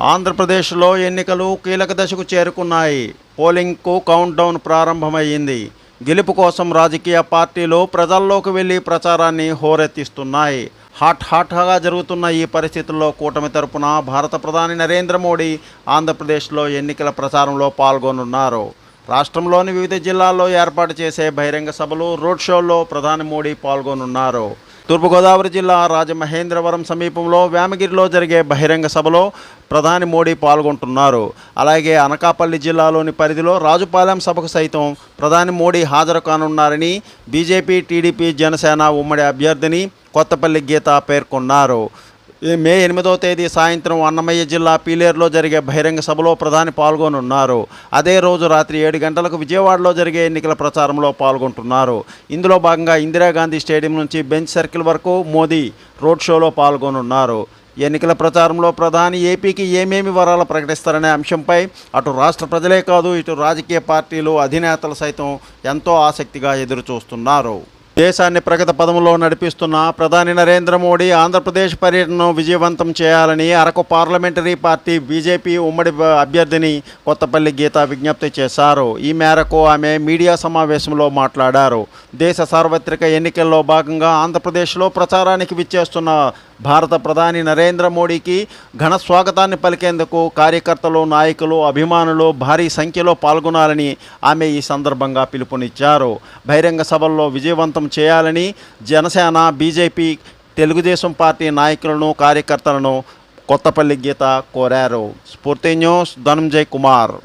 ఆంధ్రప్రదేశ్లో ఎన్నికలు కీలక దశకు చేరుకున్నాయి. పోలింగ్కు కౌంట్డౌన్ ప్రారంభమైంది. గెలుపు కోసం రాజకీయ పార్టీలు ప్రజల్లోకి వెళ్లి ప్రచారాన్ని హోరెత్తిస్తున్నాయి. హాట్గా జరుగుతున్న ఈ పరిస్థితుల్లో కూటమి తరపున భారత ప్రధాని నరేంద్ర మోడీ ఆంధ్రప్రదేశ్లో ఎన్నికల ప్రచారంలో పాల్గొనున్నారు. రాష్ట్రంలోని వివిధ జిల్లాల్లో ఏర్పాటు చేసే బహిరంగ సభలు, రోడ్ షోల్లో ప్రధాని మోడీ పాల్గొనున్నారు. తూర్పుగోదావరి జిల్లా రాజమహేంద్రవరం సమీపంలో వేమగిరిలో జరిగే బహిరంగ సభలో ప్రధాని మోడీ పాల్గొంటున్నారు. అలాగే అనకాపల్లి జిల్లాలోని పరిధిలో రాజుపాలెం సభకు సైతం ప్రధాని మోడీ హాజరు కానున్నారని బీజేపీ, టీడీపీ, జనసేన ఉమ్మడి అభ్యర్థిని కొత్తపల్లి గీత పేర్కొన్నారు. మే 8వ తేదీ సాయంత్రం అన్నమయ్య జిల్లా పీలేరులో జరిగే బహిరంగ సభలో ప్రధాని పాల్గొనున్నారు. అదే రోజు రాత్రి 7 గంటలకు విజయవాడలో జరిగే ఎన్నికల ప్రచారంలో పాల్గొంటున్నారు. ఇందులో భాగంగా ఇందిరాగాంధీ స్టేడియం నుంచి బెంచ్ సర్కిల్ వరకు మోదీ రోడ్ షోలో పాల్గొనున్నారు. ఎన్నికల ప్రచారంలో ప్రధాని ఏపీకి ఏమేమి వరాలు ప్రకటిస్తారనే అంశంపై అటు రాష్ట్ర ప్రజలే కాదు, ఇటు రాజకీయ పార్టీలు అధినేతలు సైతం ఎంతో ఆసక్తిగా ఎదురుచూస్తున్నారు. దేశాన్ని ప్రగతి పదంలో నడిపిస్తున్న ప్రధాని నరేంద్ర మోడీ ఆంధ్రప్రదేశ్ పర్యటనను విజయవంతం చేయాలని అరకు పార్లమెంటరీ పార్టీ బీజేపీ ఉమ్మడి అభ్యర్థిని కొత్తపల్లి గీత విజ్ఞప్తి చేశారు. ఈ మేరకు ఆమె మీడియా సమావేశంలో మాట్లాడారు. దేశ సార్వత్రిక ఎన్నికల్లో భాగంగా ఆంధ్రప్రదేశ్లో ప్రచారానికి విచ్చేస్తున్న భారత ప్రధాని నరేంద్ర మోడీకి ఘన స్వాగతాన్ని పలికేందుకు కార్యకర్తలు, నాయకులు, అభిమానులు భారీ సంఖ్యలో పాల్గొనాలని ఆమె ఈ సందర్భంగా పిలుపునిచ్చారు. బహిరంగ సభల్లో విజయవంతం చేయాలని జనసేన, బీజేపీ, తెలుగుదేశం పార్టీ నాయకులను, కార్యకర్తలను కొత్తపల్లి గీత కోరారు. స్ఫూర్తి news, Dhananjay Kumar.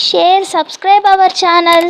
Share, subscribe our channel.